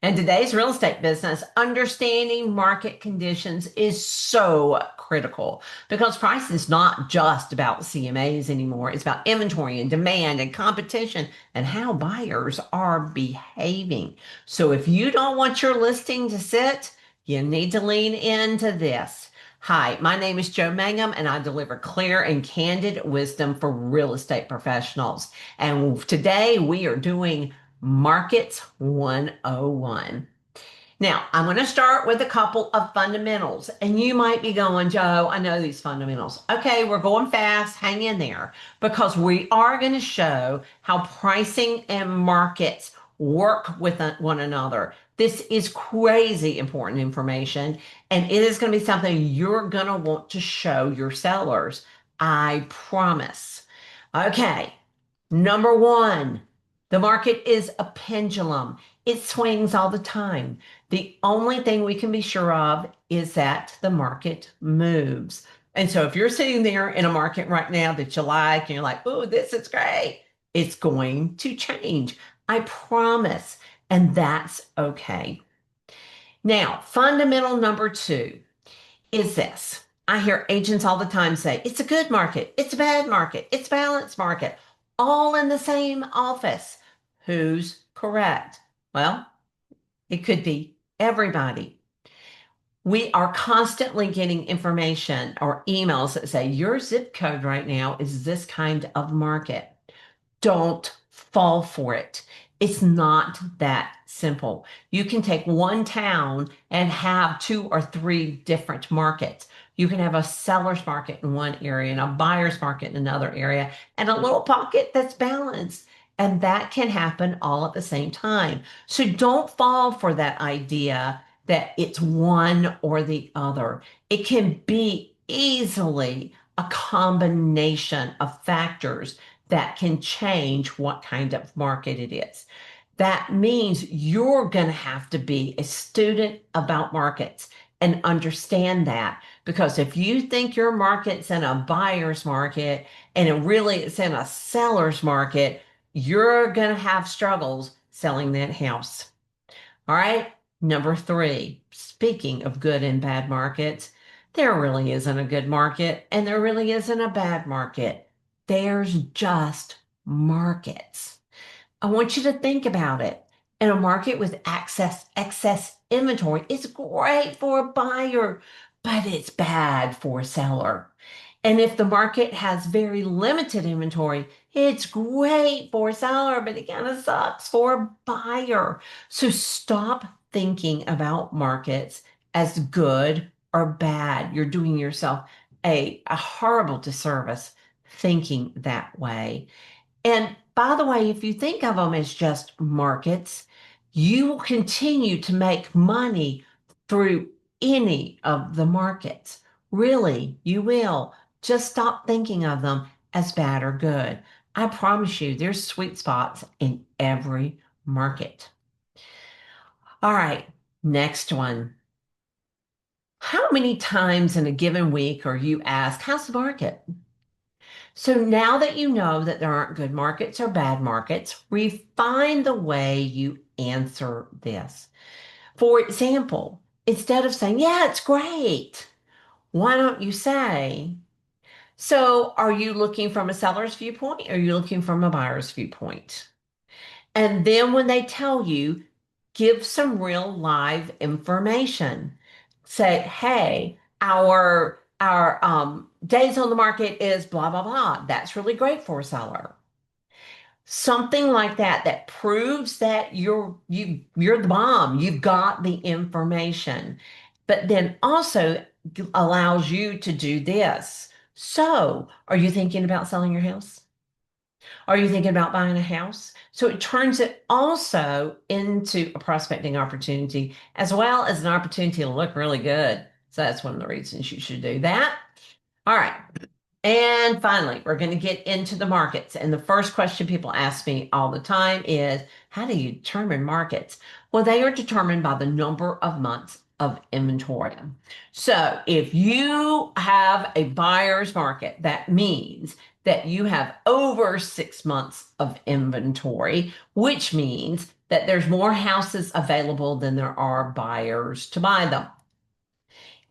In today's real estate business, understanding market conditions is so critical because price is not just about CMAs anymore. It's about inventory and demand and competition and how buyers are behaving. So if you don't want your listing to sit, you need to lean into this. Hi, my name is Joe Mangum, and I deliver clear and candid wisdom for real estate professionals. And today we are doing Markets 101. Now, I'm going to start with a couple of fundamentals, and you might be going, Joe, I know these fundamentals. Okay, we're going fast. Hang in there because we are going to show how pricing and markets work with one another. This is crazy important information, and it is going to be something you're going to want to show your sellers. I promise. Okay, number one, the market is a pendulum. It swings all the time. The only thing we can be sure of is that the market moves. And so if you're sitting there in a market right now that you like, and you're like, oh, this is great, it's going to change. I promise. And that's okay. Now, fundamental number two is this. I hear agents all the time say, it's a good market, it's a bad market, it's a balanced market, all in the same office. Who's correct? Well, it could be everybody. We are constantly getting information or emails that say your zip code right now is this kind of market. Don't fall for it. It's not that simple. You can take one town and have two or three different markets. You can have a seller's market in one area and a buyer's market in another area and a little pocket that's balanced. And that can happen all at the same time. So don't fall for that idea that it's one or the other. It can be easily a combination of factors that can change what kind of market it is. That means you're going to have to be a student about markets and understand that. Because if you think your market's in a buyer's market and it really is in a seller's market, you're going to have struggles selling that house. All right. Number three, speaking of good and bad markets, there really isn't a good market and there really isn't a bad market. There's just markets. I want you to think about it. In a market with excess inventory, it's great for a buyer, but it's bad for a seller. And if the market has very limited inventory, it's great for a seller, but it kind of sucks for a buyer. So stop thinking about markets as good or bad. You're doing yourself a horrible disservice thinking that way. And by the way, if you think of them as just markets, you will continue to make money through any of the markets. Really, you will. Just stop thinking of them as bad or good. I promise you, there's sweet spots in every market. All right, next one. How many times in a given week are you asked, how's the market? So now that you know that there aren't good markets or bad markets, refine the way you answer this. For example, instead of saying, yeah, it's great, why don't you say, so are you looking from a seller's viewpoint or are you looking from a buyer's viewpoint? And then when they tell you, give some real live information. Say, hey, our days on the market is blah blah blah. That's really great for a seller. Something like that that proves that you're the bomb. You've got the information, but then also allows you to do this. So, are you thinking about selling your house? Are you thinking about buying a house? So it turns it also into a prospecting opportunity as well as an opportunity to look really good. So that's one of the reasons you should do that. All right. And finally, we're going to get into the markets. And the first question people ask me all the time is, how do you determine markets? Well, they are determined by the number of months of inventory. So if you have a buyer's market, that means that you have over 6 months of inventory, which means that there's more houses available than there are buyers to buy them.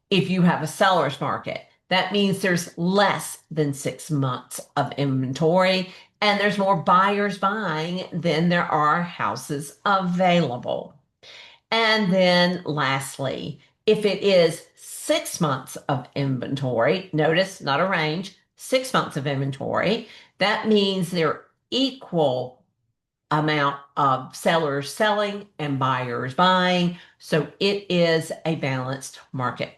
If you have a seller's market, that means there's less than 6 months of inventory and there's more buyers buying than there are houses available. And then lastly, if it is 6 months of inventory, notice not a range, 6 months of inventory, that means there are equal amount of sellers selling and buyers buying. So it is a balanced market.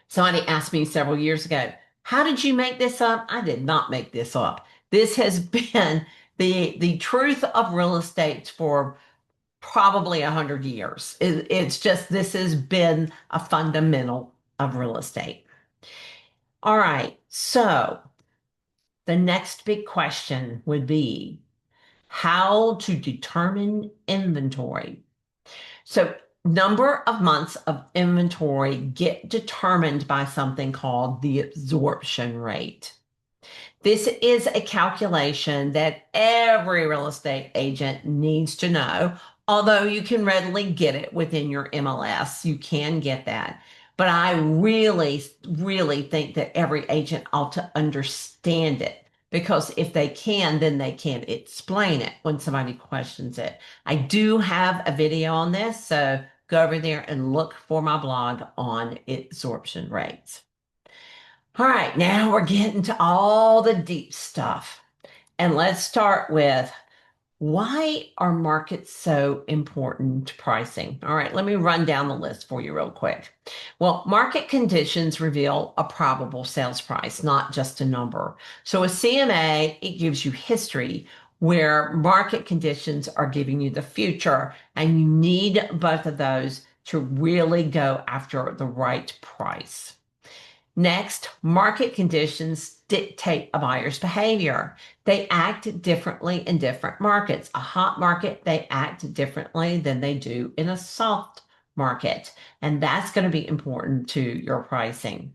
Somebody asked me several years ago, how did you make this up? I did not make this up. This has been the truth of real estate for probably 100 years. It's just, this has been a fundamental of real estate. All right. So the next big question would be how to determine inventory. So number of months of inventory get determined by something called the absorption rate. This is a calculation that every real estate agent needs to know, although you can readily get it within your MLS. You can get that. But I really, really think that every agent ought to understand it because if they can, then they can explain it when somebody questions it. I do have a video on this, so go over there and look for my blog on absorption rates. All right, now we're getting to all the deep stuff. And let's start with why are markets so important to pricing? All right, let me run down the list for you real quick. Well, market conditions reveal a probable sales price, not just a number. So a CMA, it gives you history where market conditions are giving you the future, and you need both of those to really go after the right price. Next, market conditions dictate a buyer's behavior. They act differently in different markets. A hot market, they act differently than they do in a soft market. And that's going to be important to your pricing.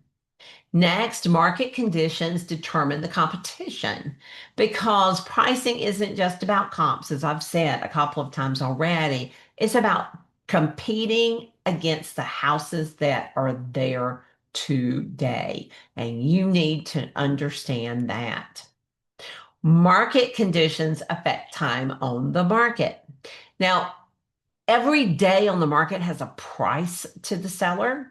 Next, market conditions determine the competition because pricing isn't just about comps, as I've said a couple of times already. It's about competing against the houses that are there today. And you need to understand that. Market conditions affect time on the market. Now, every day on the market has a price to the seller.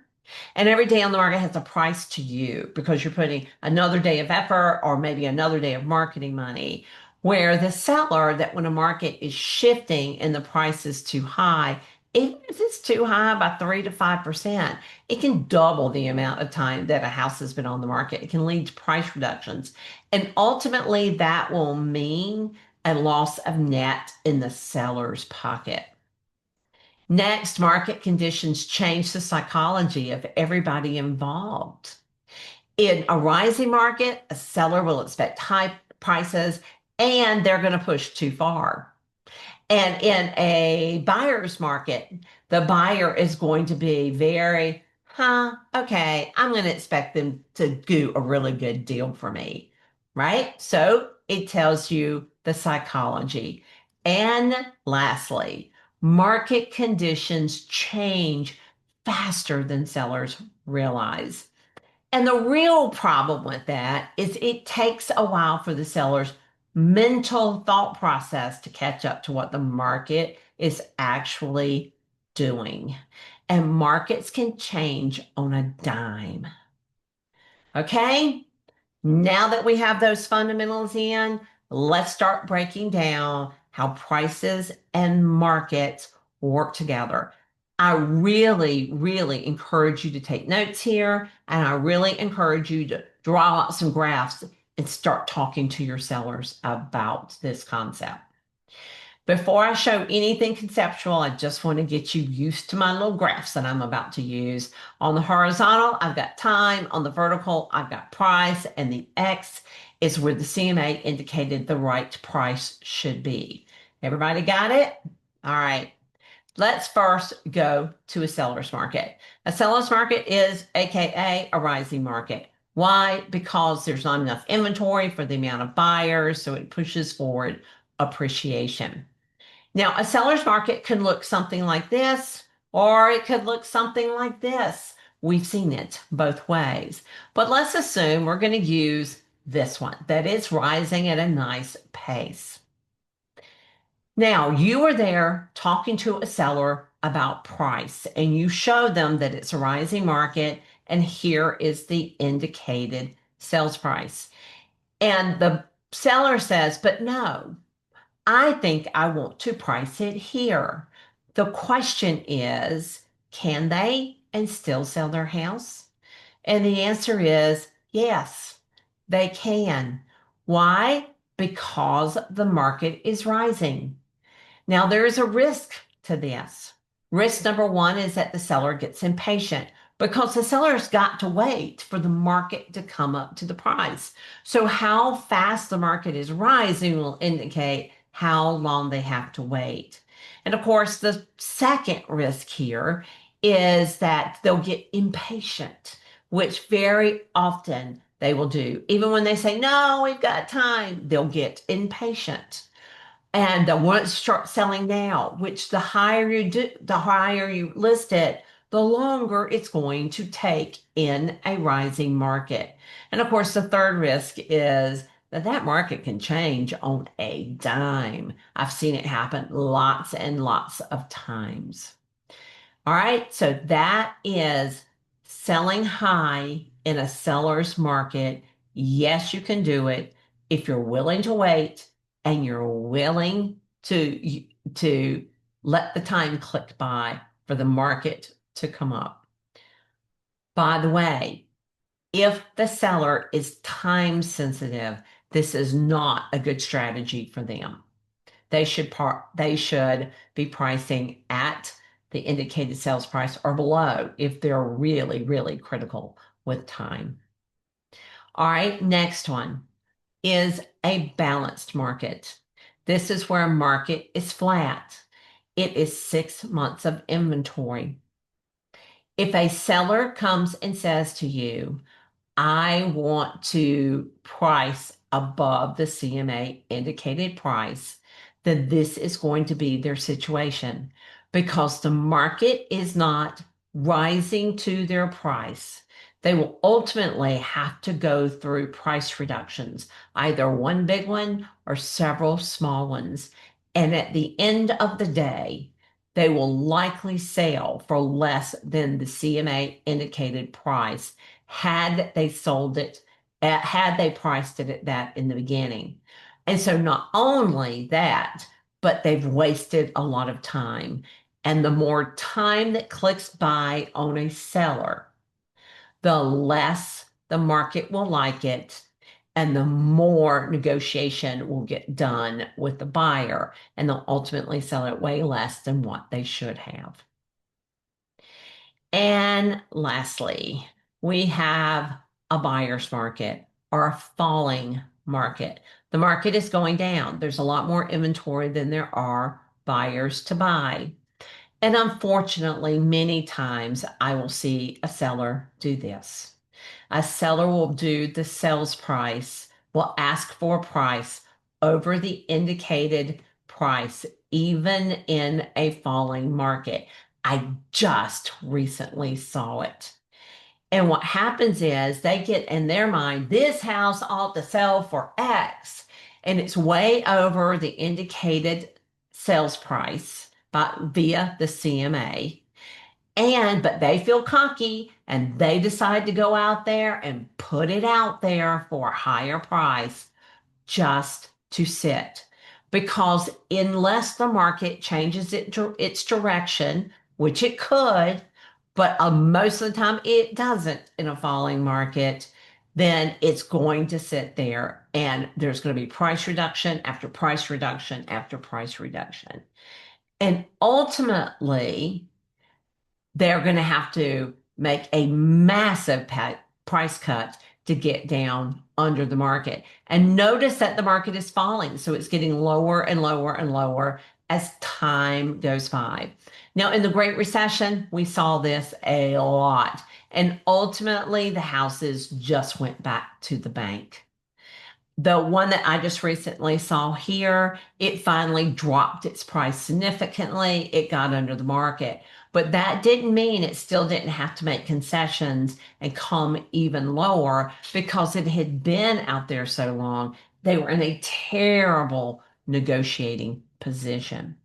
And every day on the market has a price to you because you're putting another day of effort or maybe another day of marketing money. Where the seller, that when a market is shifting and the price is too high, even if it's too high by 3 to 5%, it can double the amount of time that a house has been on the market. It can lead to price reductions. And ultimately, that will mean a loss of net in the seller's pocket. Next, market conditions change the psychology of everybody involved. In a rising market, a seller will expect high prices and they're going to push too far. And in a buyer's market, the buyer is going to be very, okay, I'm going to expect them to do a really good deal for me, right? So it tells you the psychology. And lastly, market conditions change faster than sellers realize. And the real problem with that is it takes a while for the seller's mental thought process to catch up to what the market is actually doing. And markets can change on a dime. Okay? Now that we have those fundamentals in, let's start breaking down how prices and markets work together. I really, really encourage you to take notes here, and I really encourage you to draw out some graphs and start talking to your sellers about this concept. Before I show anything conceptual, I just want to get you used to my little graphs that I'm about to use. On the horizontal, I've got time. On the vertical, I've got price. And the X is where the CMA indicated the right price should be. Everybody got it? All right. Let's first go to a seller's market. A seller's market is AKA a rising market. Why? Because there's not enough inventory for the amount of buyers, so it pushes forward appreciation. Now, a seller's market can look something like this, or it could look something like this. We've seen it both ways. But let's assume we're going to use this one, that it's rising at a nice pace. Now, you are there talking to a seller about price, and you show them that it's a rising market, and here is the indicated sales price. And the seller says, but no, I think I want to price it here. The question is, can they and still sell their house? And the answer is yes, they can. Why? Because the market is rising. Now, there is a risk to this. Risk number one is that the seller gets impatient because the seller's got to wait for the market to come up to the price. So, how fast the market is rising will indicate how long they have to wait. And of course, the second risk here is that they'll get impatient, which very often they will do. Even when they say, no, we've got time, they'll get impatient and the want to start selling now, which the higher you do, the higher you list it, the longer it's going to take in a rising market. And of course, the third risk is that that market can change on a dime. I've seen it happen lots and lots of times. All right, so that is selling high in a seller's market. Yes, you can do it if you're willing to wait and you're willing to let the time click by for the market to come up. By the way, if the seller is time sensitive, this is not a good strategy for them. They should be pricing at the indicated sales price or below if they're really, really critical with time. All right, next one is a balanced market. This is where a market is flat. It is 6 months of inventory. If a seller comes and says to you, I want to price above the CMA indicated price, then this is going to be their situation because the market is not rising to their price. They will ultimately have to go through price reductions, either one big one or several small ones. And at the end of the day, they will likely sell for less than the CMA indicated price had they sold it had they priced it at that in the beginning. And so not only that, but they've wasted a lot of time. And the more time that clicks by on a seller, the less the market will like it and the more negotiation will get done with the buyer, and they'll ultimately sell it way less than what they should have. And lastly, we have a buyer's market or a falling market. The market is going down. There's a lot more inventory than there are buyers to buy. And unfortunately, many times I will see a seller do this. A seller will do the sales price, will ask for a price over the indicated price, even in a falling market. I just recently saw it. And what happens is they get in their mind, this house ought to sell for X, and it's way over the indicated sales price via the CMA. But they feel cocky and they decide to go out there and put it out there for a higher price just to sit. Because unless the market changes its direction, which it could, but most of the time it doesn't in a falling market, then it's going to sit there and there's going to be price reduction after price reduction after price reduction. And ultimately, they're going to have to make a massive price cut to get down under the market. And notice that the market is falling. So it's getting lower and lower and lower as time goes by. Now, in the Great Recession, we saw this a lot. And ultimately, the houses just went back to the bank. The one that I just recently saw here, it finally dropped its price significantly. It got under the market. But that didn't mean it still didn't have to make concessions and come even lower because it had been out there so long. They were in a terrible negotiating position.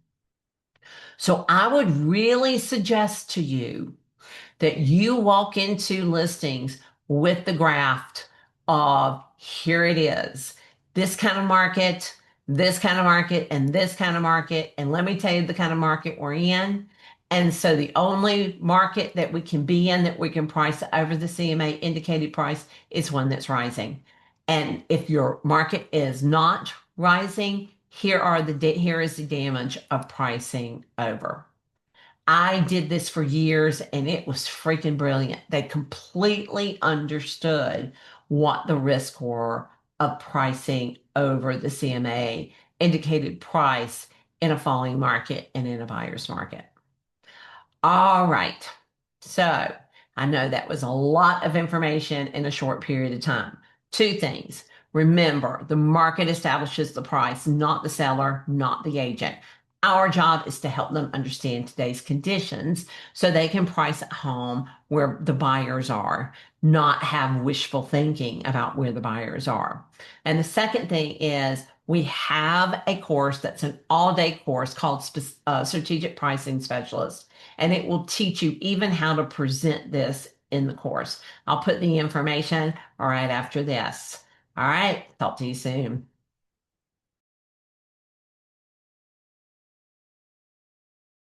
So I would really suggest to you that you walk into listings with the graft of here it is, this kind of market, this kind of market, and this kind of market. And let me tell you the kind of market we're in. And so the only market that we can be in that we can price over the CMA indicated price is one that's rising. And if your market is not rising, here is the damage of pricing over. I did this for years and it was freaking brilliant. They completely understood what the risks were of pricing over the CMA indicated price in a falling market and in a buyer's market. All right. So I know that was a lot of information in a short period of time. Two things. Remember, the market establishes the price, not the seller, not the agent. Our job is to help them understand today's conditions so they can price at home where the buyers are, not have wishful thinking about where the buyers are. And the second thing is we have a course that's an all-day course called Strategic Pricing Specialist, and it will teach you even how to present this in the course. I'll put the information right after this. All right, talk to you soon.